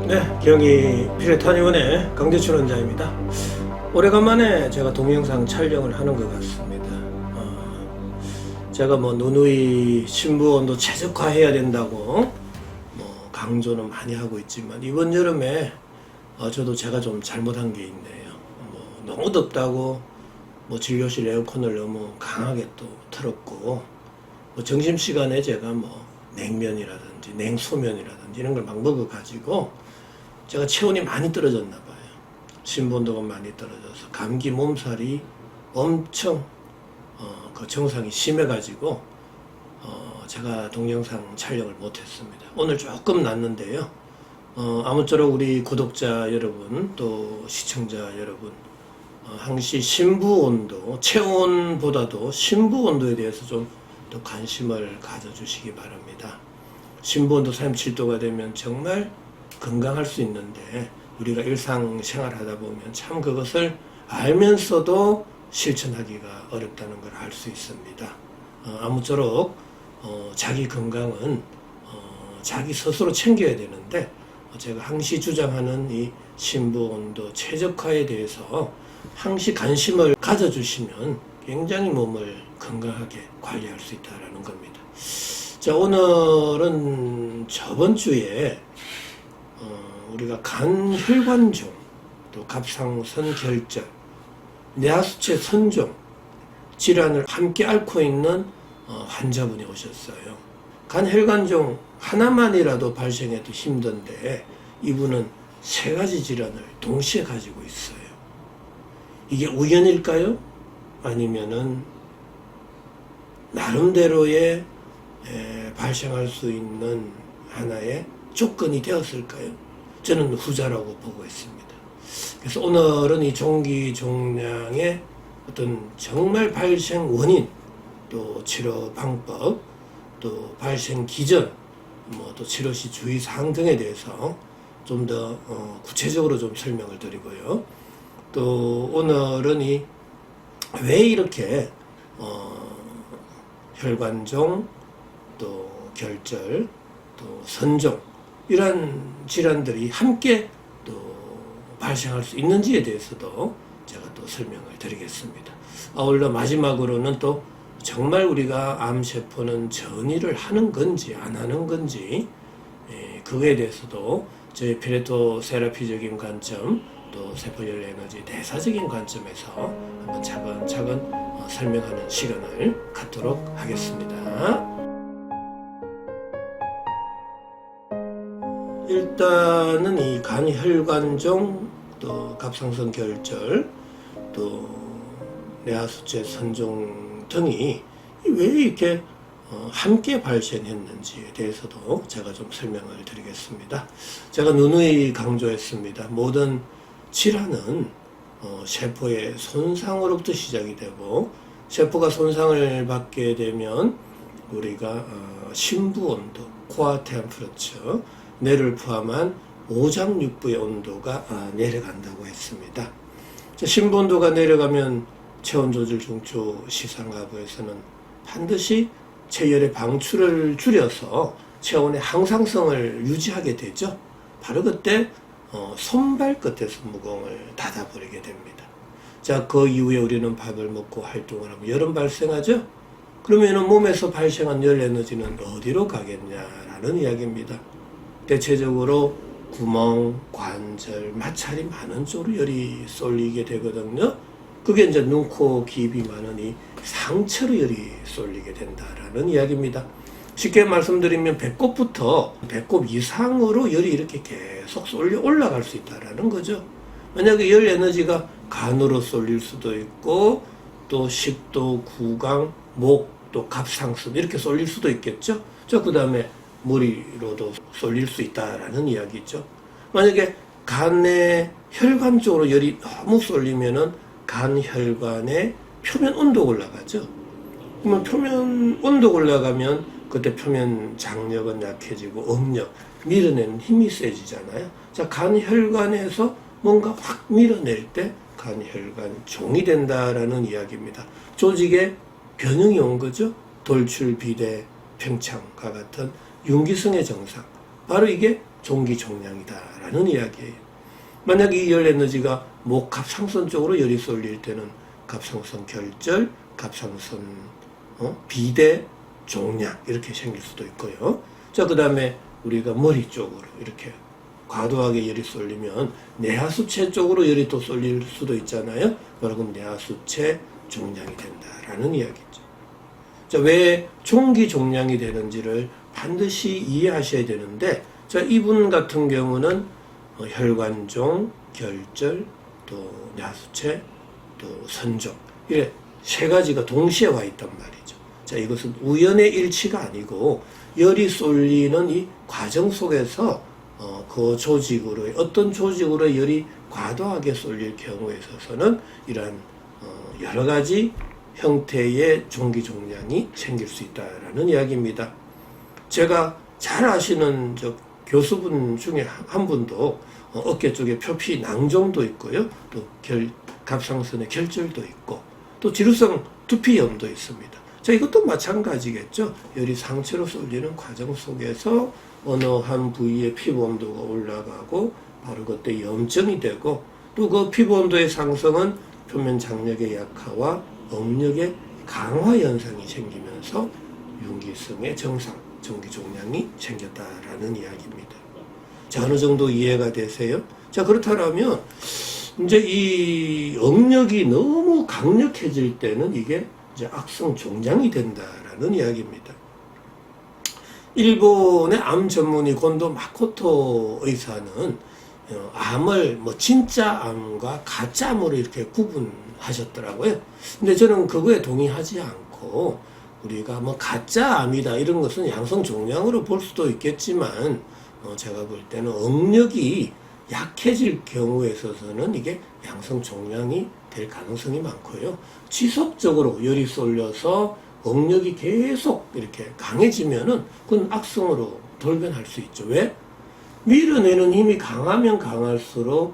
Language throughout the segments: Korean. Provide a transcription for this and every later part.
네, 경기 피레타니원의 강재춘 원장입니다. 오래간만에 제가 동영상 촬영을 하는 것 같습니다. 제가 누누이 신부온도 최적화해야 된다고 강조는 많이 하고 있지만, 이번 여름에 저도 제가 좀 잘못한 게 있네요. 너무 덥다고 진료실 에어컨을 너무 강하게 또 틀었고, 점심시간에 제가 냉면이라든지 냉소면이라든지 이런 걸 막 먹어가지고 제가 체온이 많이 떨어졌나 봐요. 신부온도가 많이 떨어져서 감기 몸살이 엄청 그 증상이 심해가지고 제가 동영상 촬영을 못했습니다. 오늘 조금 낫는데요. 아무쪼록 우리 구독자 여러분, 또 시청자 여러분, 항시 신부온도, 체온보다도 신부온도에 대해서 좀 더 관심을 가져주시기 바랍니다. 신부온도 37도가 되면 정말 건강할 수 있는데, 우리가 일상생활 하다 보면 참 그것을 알면서도 실천하기가 어렵다는 걸 알 수 있습니다. 아무쪼록 자기 건강은 자기 스스로 챙겨야 되는데, 제가 항시 주장하는 이 신부온도 최적화에 대해서 항시 관심을 가져주시면 굉장히 몸을 건강하게 관리할 수 있다는 겁니다. 자, 오늘은 저번 주에 우리가 간혈관종, 또 갑상선 결절, 뇌하수체 선종 질환을 함께 앓고 있는 환자분이 오셨어요. 간혈관종 하나만이라도 발생해도 힘든데 이분은 3가지 질환을 동시에 가지고 있어요. 이게 우연일까요? 아니면은 나름대로의 발생할 수 있는 하나의 조건이 되었을까요? 저는 후자라고 보고 있습니다. 그래서 오늘은 이 종기종량의 어떤 정말 발생 원인, 또 치료 방법, 또 발생 기전, 또 치료 시 주의사항 등에 대해서 좀 더 구체적으로 좀 설명을 드리고요. 또 오늘은 왜 이렇게 혈관종, 또 결절, 또 선종 이런 질환들이 함께 또 발생할 수 있는지에 대해서도 제가 또 설명을 드리겠습니다. 아울러 마지막으로는 또 정말 우리가 암세포는 전이를 하는 건지 안 하는 건지, 그거에 대해서도 저희 피레토 세라피적인 관점, 또 세포열 에너지 대사적인 관점에서 한번 차근차근 설명하는 시간을 갖도록 하겠습니다. 일단은 이 간혈관종, 또 갑상선 결절, 또 뇌하수체 선종 등이 왜 이렇게 함께 발생했는지에 대해서도 제가 좀 설명을 드리겠습니다. 제가 누누이 강조했습니다. 모든 질환은 세포의 손상으로부터 시작이 되고, 세포가 손상을 받게 되면 우리가 심부온도, 코어 템퍼러처, 뇌를 포함한 오장육부의 온도가 내려간다고 했습니다. 심부온도가 내려가면 체온조절중추 시상하부에서는 반드시 체열의 방출을 줄여서 체온의 항상성을 유지하게 되죠. 바로 그때 손발끝에서 무공을 닫아버리게 됩니다. 자, 그 이후에 우리는 밥을 먹고 활동을 하면 열은 발생하죠. 그러면 몸에서 발생한 열 에너지는 어디로 가겠냐라는 이야기입니다. 대체적으로 구멍, 관절, 마찰이 많은 쪽으로 열이 쏠리게 되거든요. 그게 이제 눈, 코, 기입이 많은 이 상처로 열이 쏠리게 된다라는 이야기입니다. 쉽게 말씀드리면 배꼽부터 배꼽 이상으로 열이 이렇게 계속 쏠려 올라갈 수 있다라는 거죠. 만약에 열 에너지가 간으로 쏠릴 수도 있고, 또 식도, 구강, 목, 또 갑상선 이렇게 쏠릴 수도 있겠죠. 그 다음에 머리로도 쏠릴 수 있다라는 이야기죠. 만약에 간의 혈관 쪽으로 열이 너무 쏠리면은 간혈관의 표면 온도가 올라가죠. 그러면 표면 온도가 올라가면 그때 표면 장력은 약해지고 응력, 밀어내는 힘이 세지잖아요. 자, 간혈관에서 뭔가 확 밀어낼 때 약한 혈관 종이 된다라는 이야기입니다. 조직에 변형이 온 거죠. 돌출, 비대, 팽창과 같은 윤기성의 증상. 바로 이게 종기종양이다라는 이야기예요. 만약 이 열 에너지가 목 갑상선 쪽으로 열이 쏠릴 때는 갑상선 결절, 갑상선 비대, 종양 이렇게 생길 수도 있고요. 자, 그 다음에 우리가 머리 쪽으로 이렇게 과도하게 열이 쏠리면 내하수체 쪽으로 열이 또 쏠릴 수도 있잖아요. 그럼 내하수체 종양이 된다라는 이야기죠. 자, 왜 종기종양이 되는지를 반드시 이해하셔야 되는데, 자, 이분 같은 경우는 혈관종, 결절, 또 내하수체, 또 선종 이래 세 가지가 동시에 와 있단 말이죠. 자, 이것은 우연의 일치가 아니고 열이 쏠리는 이 과정 속에서 그 조직으로 어떤 조직으로 열이 과도하게 쏠릴 경우에 있어서는 이러한 여러 가지 형태의 종기종양이 생길 수 있다라는 이야기입니다. 제가 잘 아시는 교수분 중에 한 분도 어깨 쪽에 표피 낭종도 있고요. 또 갑상선에 결절도 있고 또 지루성 두피염도 있습니다. 자, 이것도 마찬가지겠죠. 열이 상체로 쏠리는 과정 속에서 어느 한 부위의 피부 온도가 올라가고 바로 그때 염증이 되고 또 그 피부 온도의 상승은 표면 장력의 약화와 억력의 강화 현상이 생기면서 윤기성의 증상, 종기종양이 생겼다라는 이야기입니다. 자, 어느 정도 이해가 되세요? 자, 그렇다면 이제 이 억력이 너무 강력해질 때는 이게 이제 악성 종양이 된다라는 이야기입니다. 일본의 암 전문의 곤도 마코토 의사는 암을 진짜 암과 가짜 암으로 이렇게 구분하셨더라고요. 근데 저는 그거에 동의하지 않고 우리가 가짜 암이다 이런 것은 양성 종양으로 볼 수도 있겠지만 제가 볼 때는 억력이 약해질 경우에 있어서는 이게 양성 종양이 될 가능성이 많고요. 지속적으로 열이 쏠려서 억력이 계속 이렇게 강해지면은 그건 악성으로 돌변할 수 있죠. 왜? 밀어내는 힘이 강하면 강할수록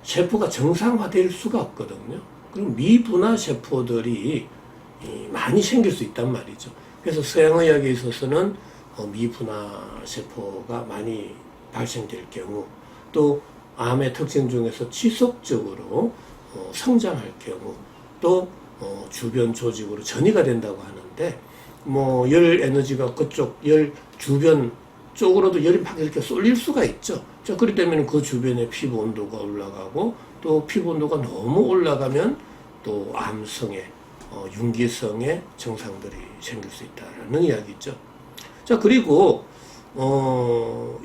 세포가 정상화될 수가 없거든요. 그럼 미분화 세포들이 많이 생길 수 있단 말이죠. 그래서 서양의학에 있어서는 미분화 세포가 많이 발생될 경우 또 암의 특징 중에서 지속적으로 성장할 경우 또 주변 조직으로 전이가 된다고 하는데 열 에너지가 그쪽 열 주변 쪽으로도 열이 막 이렇게 쏠릴 수가 있죠. 자, 그렇기 때문에 그 주변에 피부 온도가 올라가고 또 피부 온도가 너무 올라가면 또 암성의 윤기성의 증상들이 생길 수 있다라는 이야기죠. 자, 그리고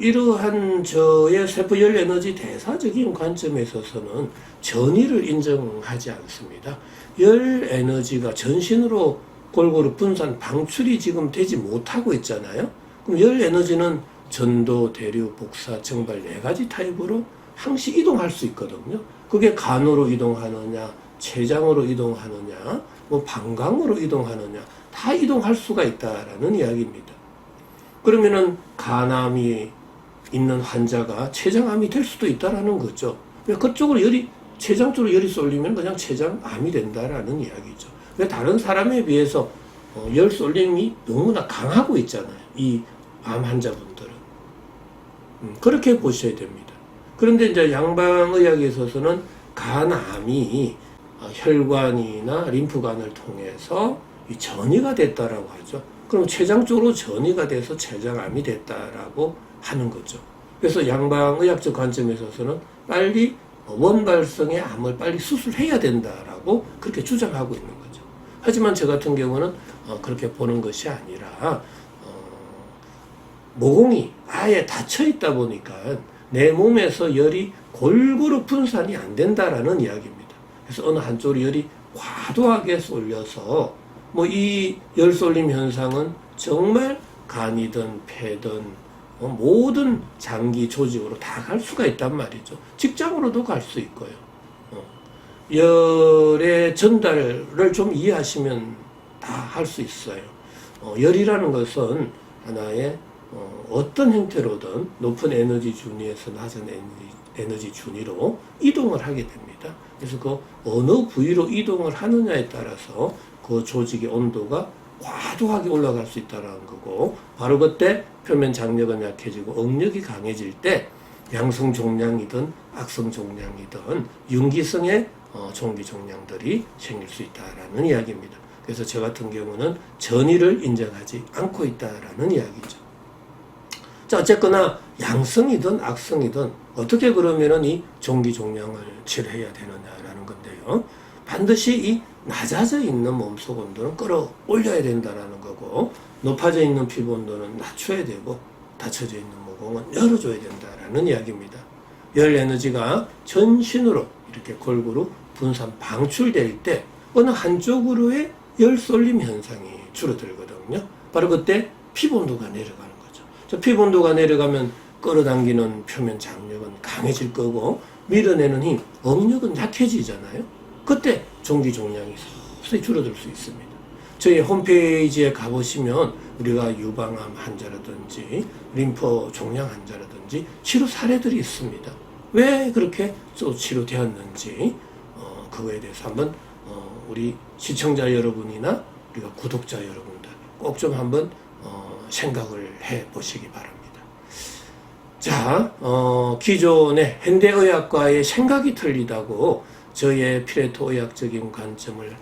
이러한 저의 세포열 에너지 대사적인 관점에 있어서는 전이를 인정하지 않습니다. 열 에너지가 전신으로 골고루 분산, 방출이 지금 되지 못하고 있잖아요. 그럼 열 에너지는 전도, 대류, 복사, 정발 네 가지 타입으로 항시 이동할 수 있거든요. 그게 간으로 이동하느냐, 췌장으로 이동하느냐, 방광으로 이동하느냐, 다 이동할 수가 있다라는 이야기입니다. 그러면은 간암이 있는 환자가 췌장암이 될 수도 있다라는 거죠. 그쪽으로 췌장 쪽으로 열이 쏠리면 그냥 췌장암이 된다라는 이야기죠. 다른 사람에 비해서 열 쏠림이 너무나 강하고 있잖아요. 이 암 환자분들은. 그렇게 보셔야 됩니다. 그런데 이제 양방의학에 있어서는 간암이 혈관이나 림프관을 통해서 전이가 됐다라고 하죠. 그럼 췌장 쪽으로 전이가 돼서 췌장암이 됐다라고 하는 거죠. 그래서 양방의학적 관점에 있어서는 빨리 원발성의 암을 빨리 수술해야 된다라고 그렇게 주장하고 있는 거죠. 하지만 저 같은 경우는 그렇게 보는 것이 아니라 모공이 아예 닫혀 있다 보니까 내 몸에서 열이 골고루 분산이 안 된다라는 이야기입니다. 그래서 어느 한쪽으로 열이 과도하게 쏠려서 이 열 쏠림 현상은 정말 간이든 폐든 모든 장기 조직으로 다 갈 수가 있단 말이죠. 직장으로도 갈 수 있고요. 열의 전달을 좀 이해하시면 다 할 수 있어요. 열이라는 것은 하나의 어떤 형태로든 높은 에너지 준위에서 낮은 에너지 준위로 이동을 하게 됩니다. 그래서 그 어느 부위로 이동을 하느냐에 따라서 그 조직의 온도가 과도하게 올라갈 수 있다는 거고, 바로 그때 표면 장력은 약해지고 응력이 강해질 때 양성 종양이든 악성 종양이든 윤기성의 종기 종양들이 생길 수 있다라는 이야기입니다. 그래서 저 같은 경우는 전이를 인정하지 않고 있다라는 이야기죠. 자, 어쨌거나 양성이든 악성이든 어떻게 그러면은 이 종기 종양을 치료해야 되느냐라는 건데요. 반드시 이 낮아져 있는 몸속 온도는 끌어올려야 된다라는 거고, 높아져 있는 피부 온도는 낮춰야 되고, 닫혀져 있는 모공은 열어줘야 된다라는 이야기입니다. 열 에너지가 전신으로 이렇게 골고루 분산 방출될 때 어느 한쪽으로의 열 쏠림 현상이 줄어들거든요. 바로 그때 피부 온도가 내려가는 거죠. 저 피부 온도가 내려가면 끌어당기는 표면 장력은 강해질 거고, 밀어내는 힘, 응력은 약해지잖아요. 그때 종기 종양이 서서히 줄어들 수 있습니다. 저희 홈페이지에 가보시면 우리가 유방암 환자라든지 림프 종양 환자라든지 치료 사례들이 있습니다. 왜 그렇게 또 치료되었는지 그거에 대해서 한번 우리 시청자 여러분이나 우리가 구독자 여러분들 꼭 좀 한번 생각을 해 보시기 바랍니다. 자, 기존의 현대의학과의 생각이 틀리다고 저의 피레토 의학적인 관점을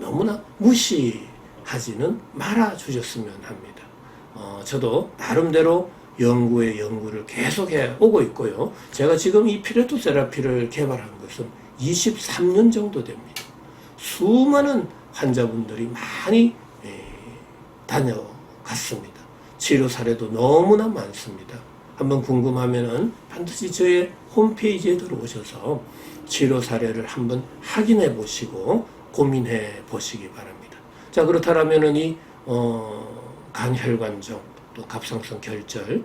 너무나 무시하지는 말아 주셨으면 합니다. 저도 나름대로 연구를 계속해 오고 있고요. 제가 지금 이 피레토 세라피를 개발한 것은 23년 정도 됩니다. 수많은 환자분들이 많이 다녀갔습니다. 치료 사례도 너무나 많습니다. 한번 궁금하면은 반드시 저의 홈페이지에 들어오셔서 치료 사례를 한번 확인해 보시고 고민해 보시기 바랍니다. 자, 그렇다면은 이 간혈관종, 또 갑상선 결절,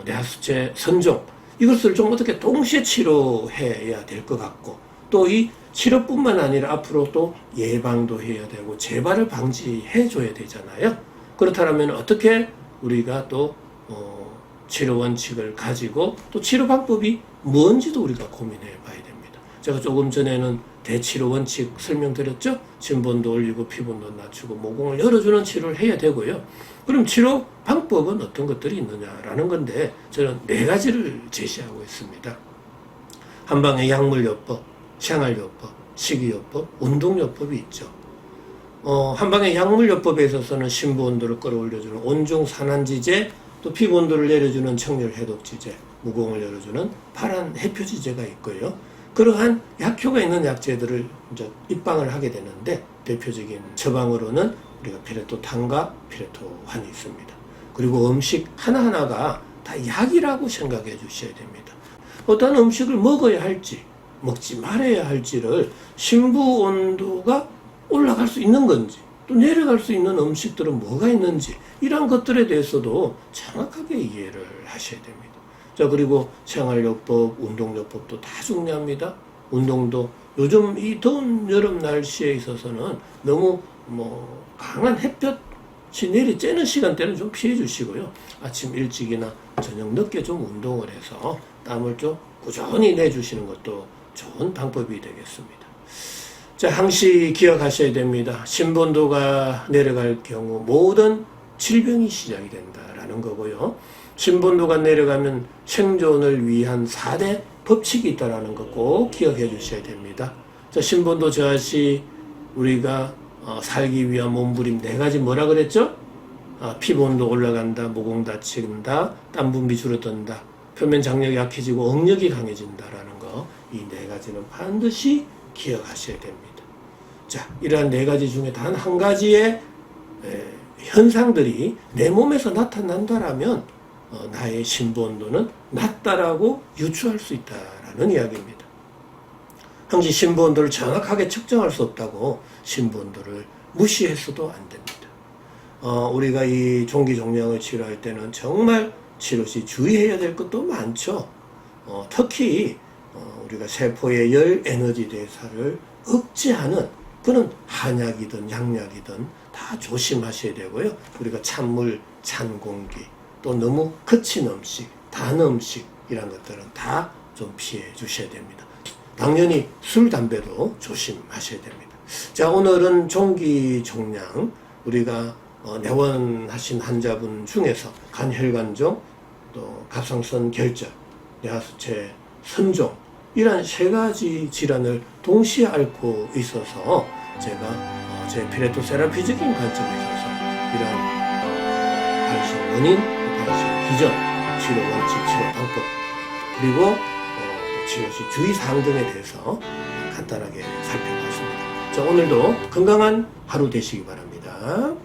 뇌하수체 선종, 이것을 좀 어떻게 동시에 치료해야 될 것 같고, 또 이 치료뿐만 아니라 앞으로 또 예방도 해야 되고 재발을 방지해 줘야 되잖아요. 그렇다면 어떻게 우리가 또 치료 원칙을 가지고 또 치료 방법이 뭔지도 우리가 고민해 봐야 됩니다. 제가 조금 전에는 대치료 원칙 설명드렸죠? 진본도 올리고 피부온도 낮추고 모공을 열어주는 치료를 해야 되고요. 그럼 치료 방법은 어떤 것들이 있느냐라는 건데, 저는 4가지를 제시하고 있습니다. 한방에 약물요법, 생활요법, 식이요법, 운동요법이 있죠. 한방에 약물요법에 있어서는 심부온도를 끌어올려주는 온중산안지제, 또 피부 온도를 내려주는 청열해독지제, 무공을 열어주는 파란 해표지제가 있고요. 그러한 약효가 있는 약제들을 이제 입방을 하게 되는데, 대표적인 처방으로는 우리가 피레토탄과 피레토환이 있습니다. 그리고 음식 하나하나가 다 약이라고 생각해 주셔야 됩니다. 어떤 음식을 먹어야 할지, 먹지 말아야 할지를 심부 온도가 올라갈 수 있는 건지, 또 내려갈 수 있는 음식들은 뭐가 있는지, 이런 것들에 대해서도 정확하게 이해를 하셔야 됩니다. 자, 그리고 생활요법, 운동요법도 다 중요합니다. 운동도 요즘 이 더운 여름 날씨에 있어서는 너무 강한 햇볕이 내리쬐는 시간대는 좀 피해 주시고요. 아침 일찍이나 저녁 늦게 좀 운동을 해서 땀을 좀 꾸준히 내주시는 것도 좋은 방법이 되겠습니다. 자, 항시 기억하셔야 됩니다. 심부온도가 내려갈 경우 모든 질병이 시작이 된다라는 거고요. 심부온도가 내려가면 생존을 위한 4대 법칙이 있다라는 거 꼭 기억해 주셔야 됩니다. 자, 심부온도 저하 시 우리가 살기 위한 몸부림 4가지 뭐라 그랬죠? 피부온도 올라간다, 모공 다친다, 땀 분비 줄어든다, 표면 장력이 약해지고 응력이 강해진다라는 거, 이 4가지는 반드시 기억하셔야 됩니다. 자, 이러한 4가지 중에 단 한 가지의 현상들이 내 몸에서 나타난다라면 나의 심부온도는 낮다라고 유추할 수 있다라는 이야기입니다. 항시 심부온도를 정확하게 측정할 수 없다고 심부온도를 무시해서도 안 됩니다. 우리가 이 종기 종양을 치료할 때는 정말 치료 시 주의해야 될 것도 많죠. 특히 우리가 세포의 열 에너지 대사를 억제하는 그런 한약이든 약약이든 다 조심하셔야 되고요. 우리가 찬물, 찬 공기, 또 너무 거친 음식, 단 음식, 이런 것들은 다 좀 피해 주셔야 됩니다. 당연히 술, 담배도 조심하셔야 됩니다. 자, 오늘은 종기종양, 우리가 내원하신 환자분 중에서 간혈관종, 또 갑상선 결절, 뇌하수체 선종, 이런 세 가지 질환을 동시에 앓고 있어서 제가 제 피레토 세라피적인 관점에 있어서 이런 발생 원인, 발생 기전, 치료 원칙, 치료 방법, 그리고 치료 시 주의사항 등에 대해서 간단하게 살펴봤습니다. 자, 오늘도 건강한 하루 되시기 바랍니다.